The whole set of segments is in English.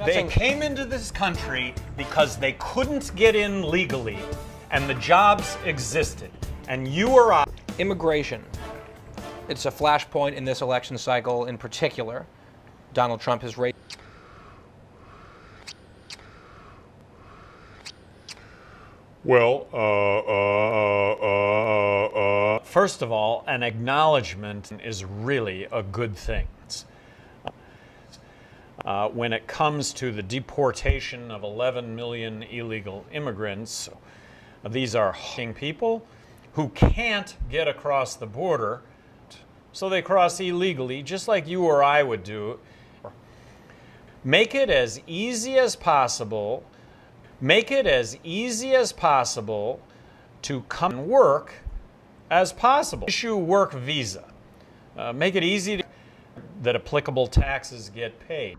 They came into this country because they couldn't get in legally, and the jobs existed. And you or I... Immigration. It's a flashpoint in this election cycle in particular. Donald Trump has raised... Well, first of all, an acknowledgement is really a good thing. When it comes to the deportation of 11 million illegal immigrants, these are people who can't get across the border, so they cross illegally, just like you or I would do. Make it as easy as possible. Make it as easy as possible to come and work as possible. Issue work visa. Make it easy that applicable taxes get paid.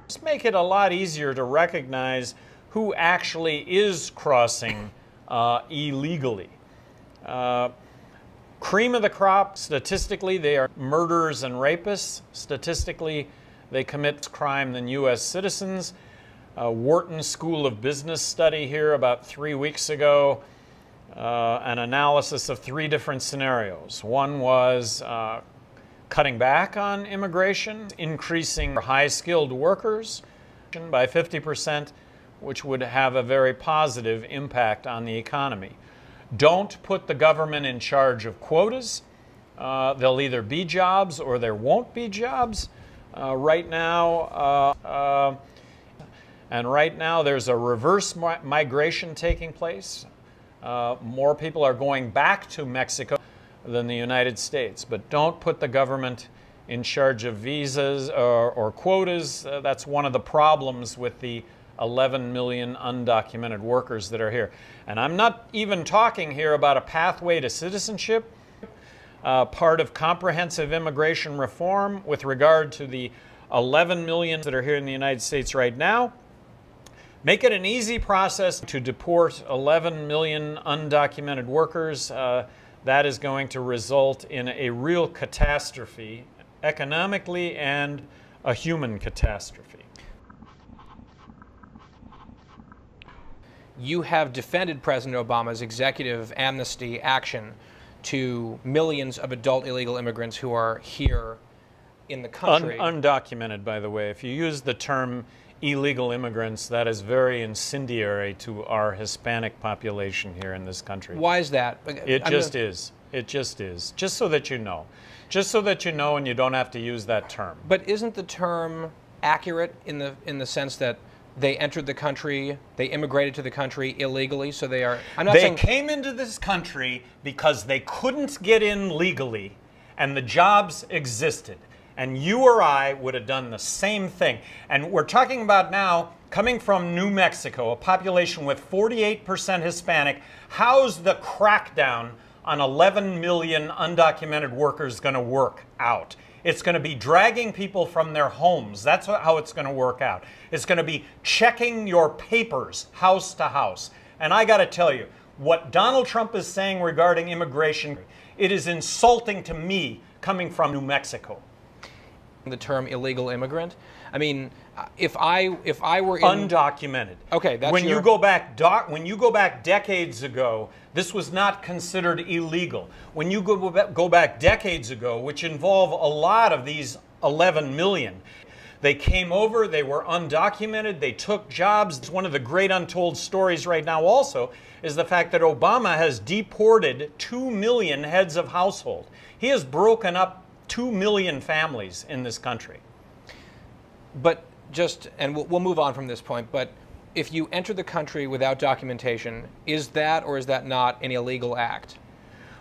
Just make it a lot easier to recognize who actually is crossing illegally. Cream of the crop, statistically, they are murderers and rapists. Statistically, they commit crime than U.S. citizens. Wharton School of Business study here about 3 weeks ago, an analysis of 3 different scenarios. One was cutting back on immigration, increasing high-skilled workers by 50%, which would have a very positive impact on the economy. Don't put the government in charge of quotas. There'll either be jobs or there won't be jobs. Right now there's a reverse migration taking place. More people are going back to Mexico than the United States. But don't put the government in charge of visas or quotas. That's one of the problems with the 11 million undocumented workers that are here. And I'm not even talking here about a pathway to citizenship. Part of comprehensive immigration reform with regard to the 11 million that are here in the United States right now. Make it an easy process to deport 11 million undocumented workers. That is going to result in a real catastrophe, economically and a human catastrophe. You have defended President Obama's executive amnesty action to millions of adult illegal immigrants who are here in the country. Undocumented, by the way. If you use the term illegal immigrants, that is very incendiary to our Hispanic population here in this country. Why is that? It just is. It just is. Just so that you know. Just so that you know and you don't have to use that term. But isn't the term accurate in the sense that they entered the country, they immigrated to the country illegally, so they are... They came into this country because they couldn't get in legally, and the jobs existed. And you or I would have done the same thing. And we're talking about now, coming from New Mexico, a population with 48% Hispanic, how's the crackdown on 11 million undocumented workers going to work out? It's going to be dragging people from their homes. That's how it's going to work out. It's going to be checking your papers house to house. And I got to tell you, what Donald Trump is saying regarding immigration, it is insulting to me coming from New Mexico. The term illegal immigrant. I mean, if I were in... Undocumented. Okay, that's when you go back decades ago, this was not considered illegal. When you go back decades ago, which involve a lot of these 11 million, they came over, they were undocumented, they took jobs. One of the great untold stories right now also is the fact that Obama has deported 2 million heads of household. He has broken up 2 million families in this country. But and we'll move on from this point, but if you enter the country without documentation, is that or is that not an illegal act?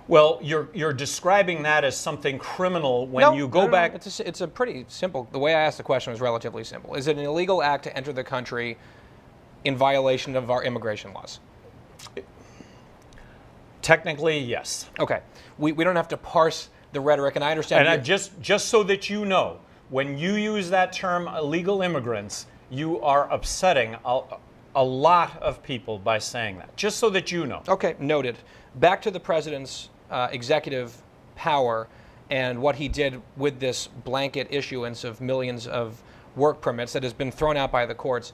Well, you're describing that as something criminal when you go back... No, it's a pretty simple... The way I asked the question was relatively simple. Is it an illegal act to enter the country in violation of our immigration laws? Technically, yes. Okay. We don't have to parse the rhetoric, and I understand... And just so that you know, when you use that term illegal immigrants, you are upsetting a lot of people by saying that, just so that you know. Okay, noted. Back to the president's executive power. and what he did with this blanket issuance of millions of work permits that has been thrown out by the courts,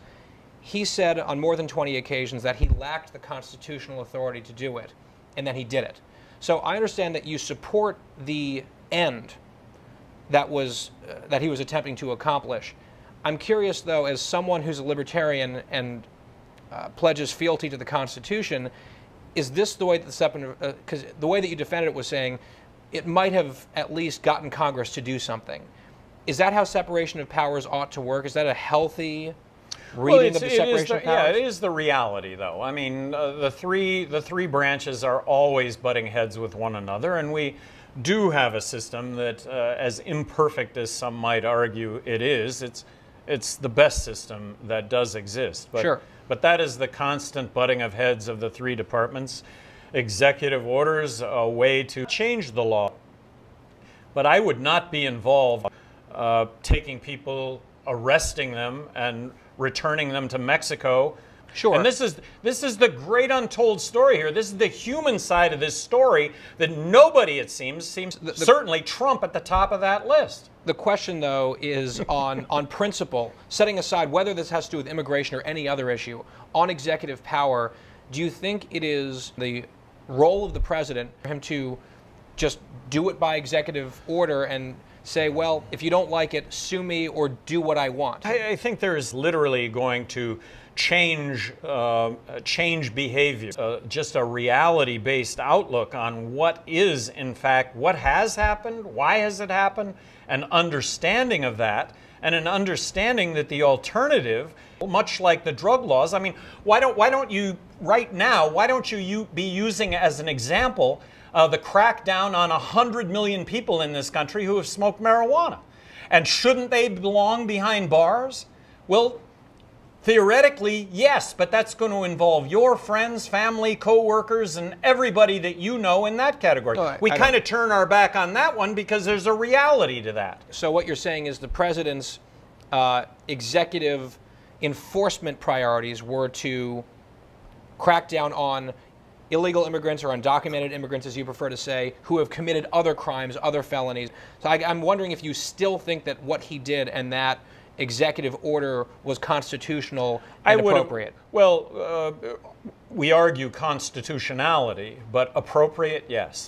he said on more than 20 occasions that he lacked the constitutional authority to do it, and that he did it. So I understand that you support the end that he was attempting to accomplish. I'm curious, though, as someone who's a libertarian and pledges fealty to the Constitution, is this the way that because the way that you defended it was saying it might have at least gotten Congress to do something. Is that how separation of powers ought to work? Is that a healthy reading of the separation of powers? Yeah, it is the reality, though. I mean, the three branches are always butting heads with one another, and we do have a system that, as imperfect as some might argue it is, it's the best system that does exist. But, sure. But that is the constant butting of heads of the three departments. Executive orders, a way to change the law. But I would not be involved taking people, arresting them, and returning them to Mexico. Sure. And this is the great untold story here. This is the human side of this story that nobody, it seems certainly Trump at the top of that list. The question, though, is on principle, setting aside whether this has to do with immigration or any other issue, on executive power, do you think it is the role of the president for him to just do it by executive order and say, well, if you don't like it, sue me or do what I want? I think there is literally going to change behavior, just a reality-based outlook on what is, in fact, what has happened, why has it happened, an understanding of that, and an understanding that the alternative, much like the drug laws, I mean, why don't you, right now, why don't you be using as an example the crackdown on 100 million people in this country who have smoked marijuana? And shouldn't they belong behind bars? Well, theoretically, yes, but that's going to involve your friends, family, co-workers, and everybody that you know in that category. We kind of turn our back on that one because there's a reality to that. So what you're saying is the president's executive enforcement priorities were to crack down on illegal immigrants or undocumented immigrants, as you prefer to say, who have committed other crimes, other felonies. So I'm wondering if you still think that what he did and that executive order was constitutional and appropriate. Well, we argue constitutionality, but appropriate, yes.